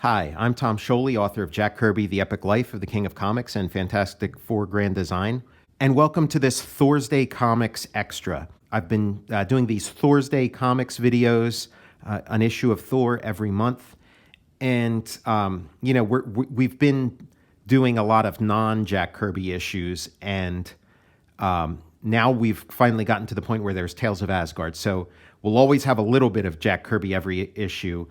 Hi, I'm Tom Scioli, author of Jack Kirby, The Epic Life of the King of Comics and Fantastic Four Grand Design. And welcome to this Thursday Comics Extra. I've been doing these Thursday Comics videos, an issue of Thor every month. And, we've been doing a lot of non-Jack Kirby issues. And now we've finally gotten to the point where there's Tales of Asgard. So we'll always have a little bit of Jack Kirby every issue.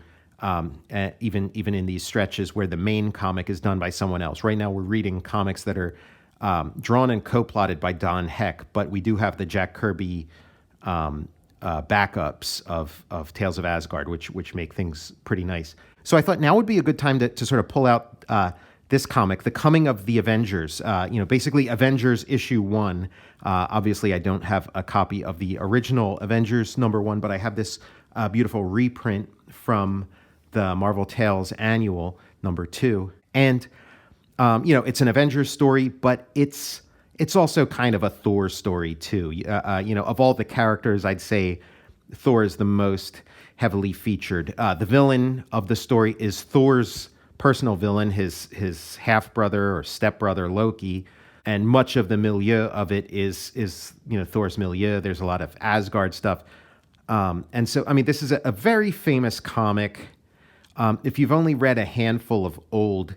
Even in these stretches where the main comic is done by someone else. Right now we're reading comics that are drawn and co-plotted by Don Heck, but we do have the Jack Kirby backups of Tales of Asgard, which make things pretty nice. So I thought now would be a good time to sort of pull out this comic, The Coming of the Avengers. Basically Avengers issue 1. Obviously I don't have a copy of the original Avengers #1, but I have this beautiful reprint from the Marvel Tales Annual #2. And, it's an Avengers story, but it's also kind of a Thor story too. Of all the characters, I'd say Thor is the most heavily featured. The villain of the story is Thor's personal villain, his half-brother or stepbrother Loki. And much of the milieu of it is Thor's milieu. There's a lot of Asgard stuff. And so, this is a very famous comic. If you've only read a handful of old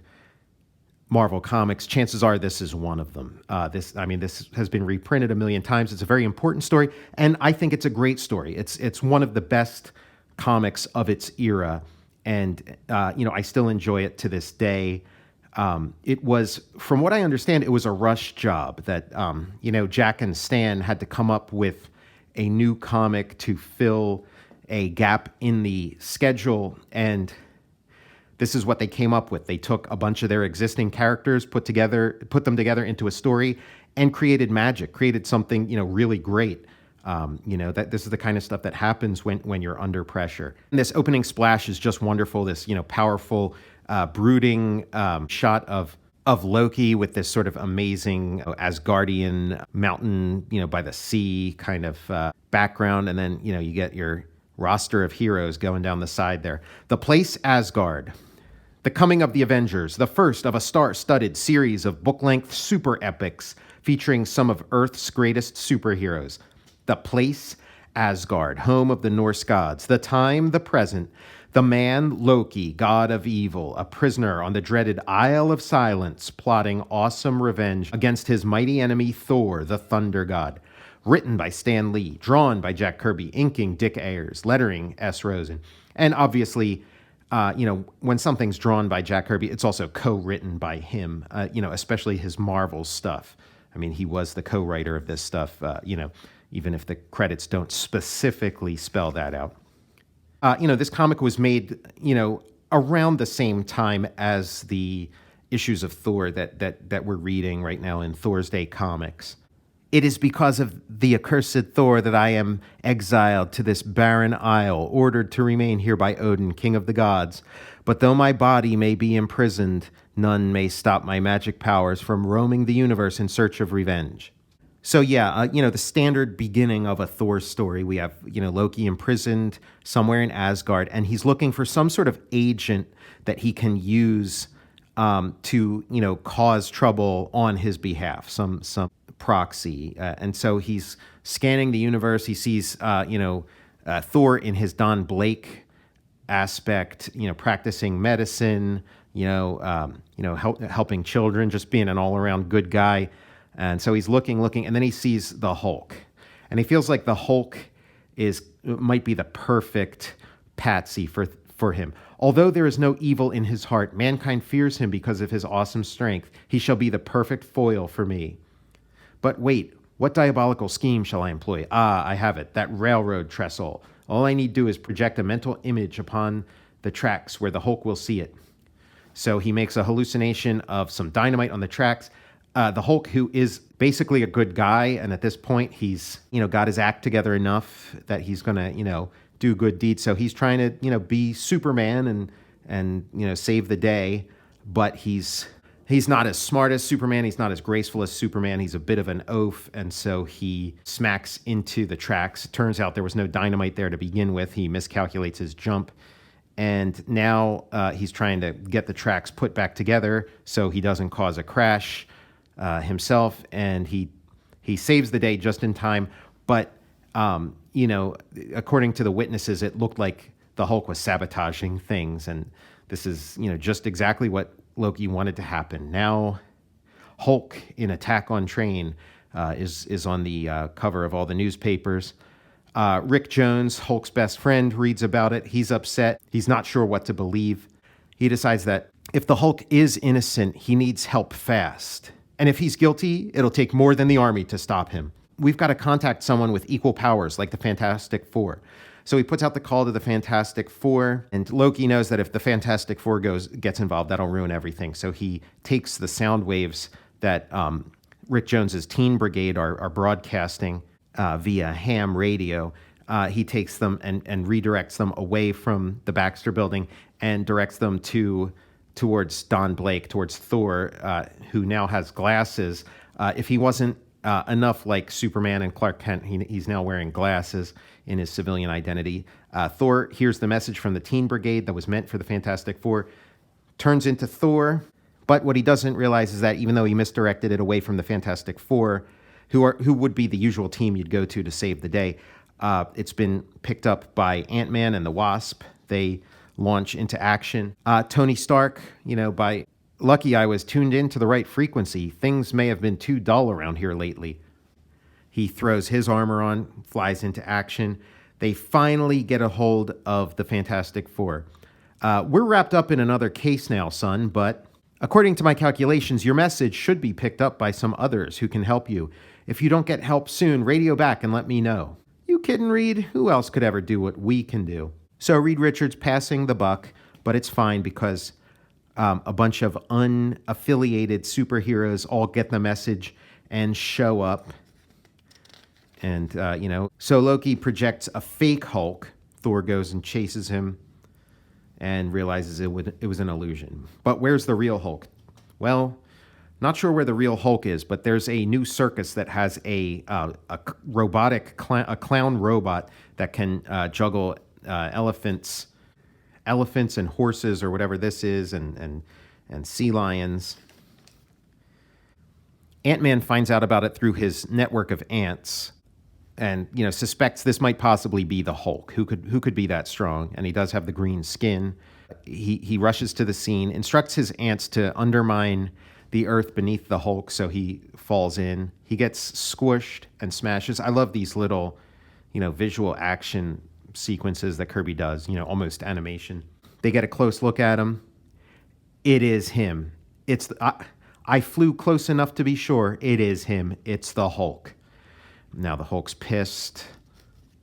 Marvel comics, chances are this is one of them. This has been reprinted a million times. It's a very important story, and I think it's a great story. It's one of the best comics of its era, and I still enjoy it to this day. It was, from what I understand, it was a rush job that Jack and Stan had to come up with a new comic to fill a gap in the schedule, and this is what they came up with. They took a bunch of their existing characters, put them together into a story, and created magic, created something, really great. That this is the kind of stuff that happens when you're under pressure. And this opening splash is just wonderful. This, powerful, brooding shot of Loki with this sort of amazing Asgardian mountain, by the sea kind of background. And then, you get your roster of heroes going down the side there. The Place Asgard. The Coming of the Avengers, the first of a star-studded series of book-length super epics featuring some of Earth's greatest superheroes. The Place Asgard, home of the Norse gods. The time, the present. The man, Loki, god of evil, a prisoner on the dreaded Isle of Silence, plotting awesome revenge against his mighty enemy Thor, the thunder god. Written by Stan Lee, drawn by Jack Kirby, inking Dick Ayers, lettering S. Rosen. And obviously, when something's drawn by Jack Kirby, it's also co-written by him, especially his Marvel stuff. He was the co-writer of this stuff, even if the credits don't specifically spell that out. This comic was made, around the same time as the issues of Thor that we're reading right now in Thursday Comics. It is because of the accursed Thor that I am exiled to this barren isle, ordered to remain here by Odin, king of the gods. But though my body may be imprisoned, none may stop my magic powers from roaming the universe in search of revenge. So the standard beginning of a Thor story, we have, Loki imprisoned somewhere in Asgard, and he's looking for some sort of agent that he can use to, cause trouble on his behalf, some proxy. And so he's scanning the universe. He sees, Thor in his Don Blake aspect, practicing medicine, helping children, just being an all-around good guy. And so he's looking, and then he sees the Hulk. And he feels like the Hulk might be the perfect patsy for him. Although there is no evil in his heart, mankind fears him because of his awesome strength. He shall be the perfect foil for me. But wait, what diabolical scheme shall I employ? Ah, I have it, that railroad trestle. All I need do is project a mental image upon the tracks where the Hulk will see it. So he makes a hallucination of some dynamite on the tracks. The Hulk, who is basically a good guy, and at this point he's, got his act together enough that he's going to, do good deeds. So he's trying to, be Superman and save the day, but he's not as smart as Superman. He's not as graceful as Superman. He's a bit of an oaf, and so he smacks into the tracks. It turns out there was no dynamite there to begin with. He miscalculates his jump, And now he's trying to get the tracks put back together so he doesn't cause a crash himself. And he saves the day just in time. But, according to the witnesses, it looked like the Hulk was sabotaging things. And this is, just exactly what Loki wanted to happen. Now, Hulk in Attack on Train is on the cover of all the newspapers. Rick Jones, Hulk's best friend, reads about it. He's upset. He's not sure what to believe. He decides that if the Hulk is innocent, he needs help fast. And if he's guilty, it'll take more than the army to stop him. We've got to contact someone with equal powers, like the Fantastic Four. So he puts out the call to the Fantastic Four, and Loki knows that if the Fantastic Four gets involved, that'll ruin everything. So he takes the sound waves that Rick Jones's Teen Brigade are broadcasting via ham radio. He takes them and redirects them away from the Baxter Building and directs them towards Don Blake, towards Thor, who now has glasses. If he wasn't enough like Superman and Clark Kent, he's now wearing glasses in his civilian identity. Thor hears the message from the Teen Brigade that was meant for the Fantastic Four, turns into Thor. But what he doesn't realize is that even though he misdirected it away from the Fantastic Four, who would be the usual team you'd go to save the day, it's been picked up by Ant-Man and the Wasp. They launch into action. Tony Stark, by lucky I was tuned in to the right frequency. Things may have been too dull around here lately. He throws his armor on, flies into action. They finally get a hold of the Fantastic Four. We're wrapped up in another case now, son, but according to my calculations, your message should be picked up by some others who can help you. If you don't get help soon, radio back and let me know. You kidding, Reed? Who else could ever do what we can do? So Reed Richards passing the buck, but it's fine because a bunch of unaffiliated superheroes all get the message and show up. And, so Loki projects a fake Hulk. Thor goes and chases him and realizes it was an illusion. But where's the real Hulk? Well, not sure where the real Hulk is, but there's a new circus that has a clown robot that can juggle elephants and horses or whatever this is, and sea lions. Ant-Man finds out about it through his network of ants, and suspects this might possibly be the Hulk. Who could be that strong? And he does have the green skin. He rushes to the scene, instructs his ants to undermine the earth beneath the Hulk, so he falls in. He gets squished and smashes. I love these little, visual action sequences that Kirby does. Almost animation. They get a close look at him. It is him. I flew close enough to be sure. It is him. It's the Hulk. Now the Hulk's pissed.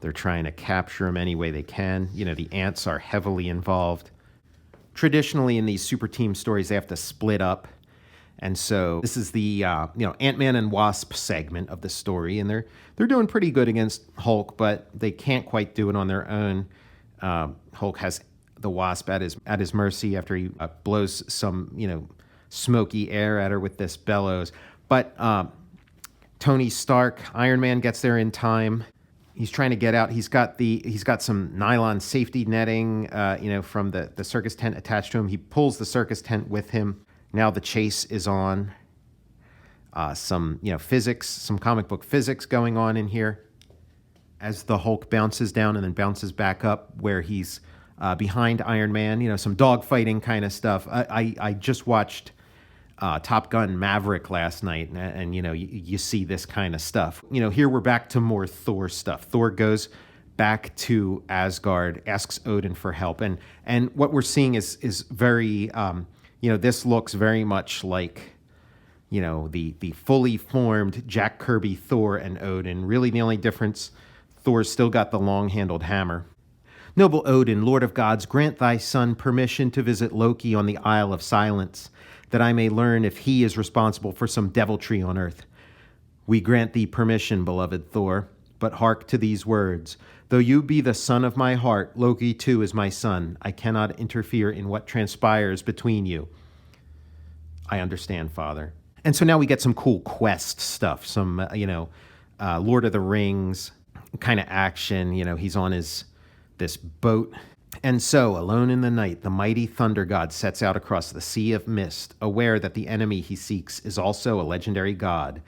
They're trying to capture him any way they can. The ants are heavily involved. Traditionally, in these super team stories, they have to split up. And so this is the Ant-Man and Wasp segment of the story, and they're doing pretty good against Hulk, but they can't quite do it on their own. Hulk has the Wasp at his mercy after he blows some smoky air at her with this bellows. But Tony Stark, Iron Man, gets there in time. He's trying to get out. He's got some nylon safety netting, from the circus tent attached to him. He pulls the circus tent with him. Now the chase is on. Some physics, some comic book physics going on in here. As the Hulk bounces down and then bounces back up where he's behind Iron Man. Some dogfighting kind of stuff. I just watched Top Gun Maverick last night, and you see this kind of stuff. Here we're back to more Thor stuff. Thor goes back to Asgard, asks Odin for help, and what we're seeing is very, this looks very much like, the fully formed Jack Kirby Thor and Odin. Really, the only difference, Thor's still got the long-handled hammer. Noble Odin, Lord of Gods, grant thy son permission to visit Loki on the Isle of Silence, that I may learn if he is responsible for some deviltry on earth. We grant thee permission, beloved Thor, but hark to these words. Though you be the son of my heart, Loki too is my son. I cannot interfere in what transpires between you. I understand, Father. And so now we get some cool quest stuff, some, Lord of the Rings kind of action. He's on this boat And so, alone in the night, the mighty thunder god sets out across the sea of mist, aware that the enemy he seeks is also a legendary god,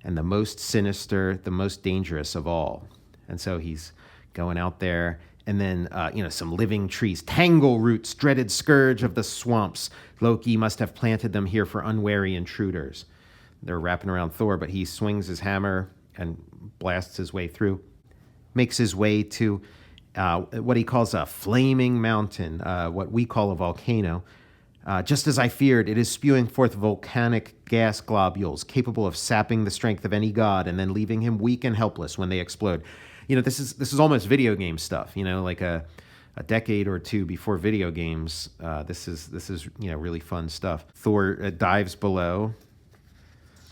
and the most sinister, the most dangerous of all. And so he's going out there, and then, some living trees, tangle roots, dreaded scourge of the swamps. Loki must have planted them here for unwary intruders. They're wrapping around Thor, but he swings his hammer and blasts his way through, makes his way to what he calls a flaming mountain, what we call a volcano. Just as I feared, it is spewing forth volcanic gas globules capable of sapping the strength of any god and then leaving him weak and helpless when they explode. This is almost video game stuff. Like a decade or two before video games. This is really fun stuff. Thor dives below.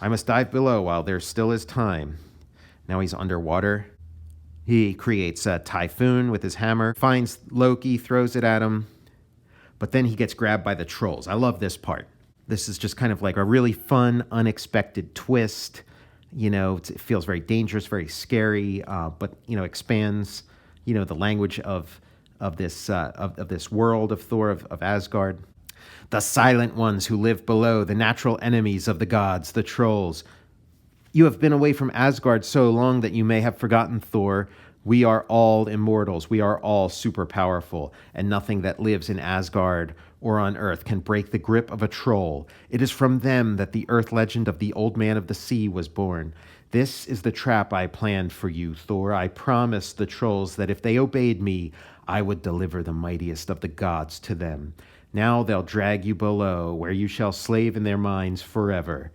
I must dive below while there still is time. Now he's underwater. He creates a typhoon with his hammer, finds Loki, throws it at him, but then he gets grabbed by the trolls. I love this part. This is just kind of like a really fun, unexpected twist. It feels very dangerous, very scary, but expands, the language of this world of Thor, of Asgard. The silent ones who live below, the natural enemies of the gods, the trolls. You have been away from Asgard so long that you may have forgotten, Thor. We are all immortals. We are all super powerful, and nothing that lives in Asgard or on Earth can break the grip of a troll. It is from them that the Earth legend of the Old Man of the Sea was born. This is the trap I planned for you, Thor. I promised the trolls that if they obeyed me, I would deliver the mightiest of the gods to them. Now they'll drag you below, where you shall slave in their minds forever.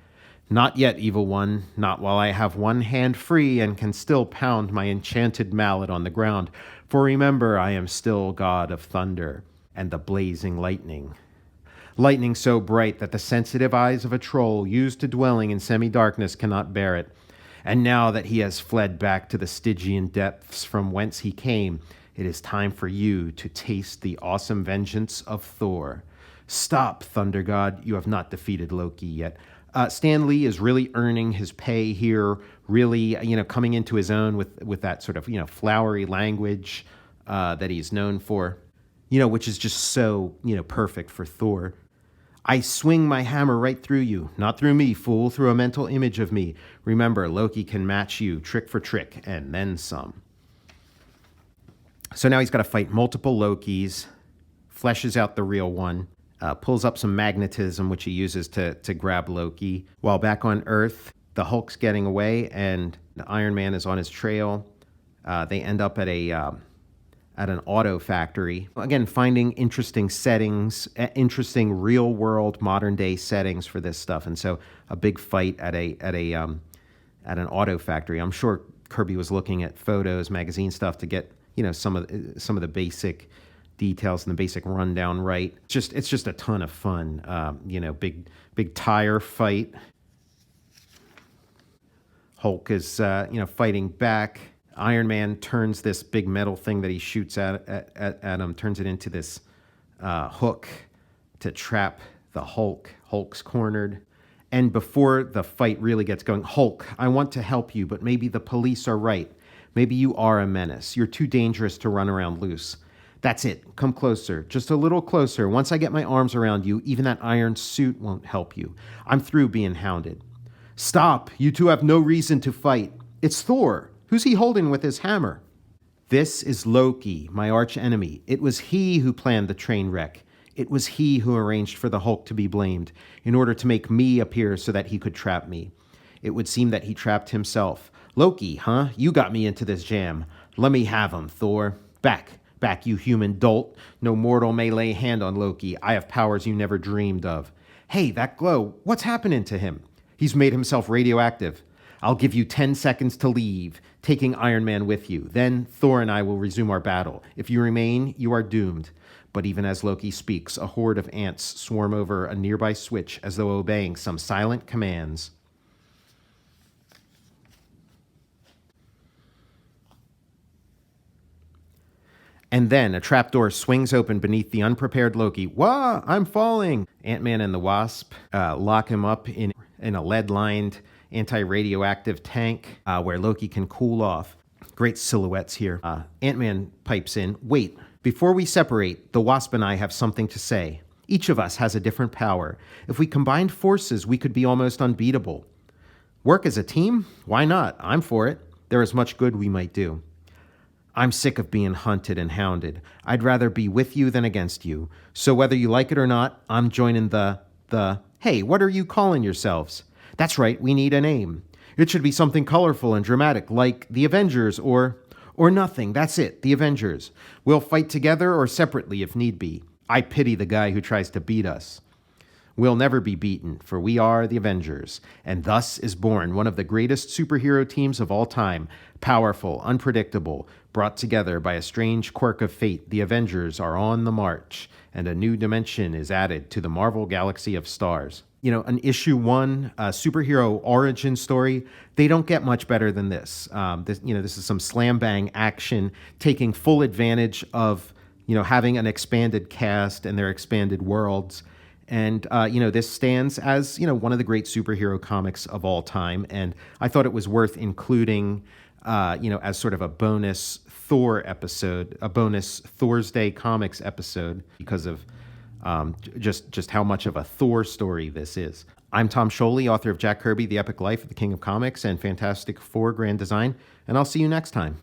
Not yet, evil one, not while I have one hand free and can still pound my enchanted mallet on the ground. For remember, I am still god of thunder and the blazing lightning. Lightning so bright that the sensitive eyes of a troll used to dwelling in semi-darkness cannot bear it. And now that he has fled back to the Stygian depths from whence he came, it is time for you to taste the awesome vengeance of Thor. Stop, Thunder God. You have not defeated Loki yet. Stan Lee is really earning his pay here, really, coming into his own with that sort of, flowery language that he's known for, which is just so, perfect for Thor. I swing my hammer right through you, not through me, fool, through a mental image of me. Remember, Loki can match you trick for trick and then some. So now he's got to fight multiple Lokis, fleshes out the real one, pulls up some magnetism, which he uses to grab Loki. While back on Earth, the Hulk's getting away, and the Iron Man is on his trail. They end up at an auto factory. Again, finding interesting settings, interesting real-world, modern-day settings for this stuff. And so a big fight at an auto factory. I'm sure Kirby was looking at photos, magazine stuff to get some of the basic details and the basic rundown right. It's just a ton of fun. Big tire fight. Hulk is fighting back. Iron Man turns this big metal thing that he shoots at him, turns it into this hook to trap the Hulk. Hulk's cornered. And before the fight really gets going, Hulk, I want to help you, but maybe the police are right. Maybe you are a menace. You're too dangerous to run around loose. That's it. Come closer. Just a little closer. Once I get my arms around you, even that iron suit won't help you. I'm through being hounded. Stop. You two have no reason to fight. It's Thor. Who's he holding with his hammer? This is Loki, my arch enemy. It was he who planned the train wreck. It was he who arranged for the Hulk to be blamed in order to make me appear so that he could trap me. It would seem that he trapped himself. Loki, huh? You got me into this jam. Let me have him, Thor. Back, you human dolt. No mortal may lay hand on Loki. I have powers you never dreamed of. Hey, that glow, what's happening to him? He's made himself radioactive. I'll give you 10 seconds to leave, taking Iron Man with you. Then Thor and I will resume our battle. If you remain, you are doomed. But even as Loki speaks, a horde of ants swarm over a nearby switch as though obeying some silent commands. And then a trapdoor swings open beneath the unprepared Loki. Wah! I'm falling! Ant-Man and the Wasp lock him up in a lead-lined anti-radioactive tank where Loki can cool off. Great silhouettes here. Ant-Man pipes in. Wait, Before we separate, the Wasp and I have something to say. Each of us has a different power. If we combined forces, we could be almost unbeatable. Work as a team? Why not? I'm for it. There is much good we might do. I'm sick of being hunted and hounded. I'd rather be with you than against you. So whether you like it or not, I'm joining the, hey, what are you calling yourselves? That's right, we need a name. It should be something colorful and dramatic, like the Avengers or nothing. That's it, the Avengers. We'll fight together or separately if need be. I pity the guy who tries to beat us. We'll never be beaten, for we are the Avengers, and thus is born one of the greatest superhero teams of all time. Powerful, unpredictable, brought together by a strange quirk of fate, the Avengers are on the march, and a new dimension is added to the Marvel galaxy of stars. You know, an issue 1 superhero origin story, they don't get much better than this. This is some slam bang action, taking full advantage of, having an expanded cast and their expanded worlds. And, this stands as, one of the great superhero comics of all time. And I thought it was worth including, as sort of a bonus Thor episode, a bonus Thor's Day comics episode, because of just how much of a Thor story this is. I'm Tom Scioli, author of Jack Kirby, The Epic Life of the King of Comics, and Fantastic Four Grand Design. And I'll see you next time.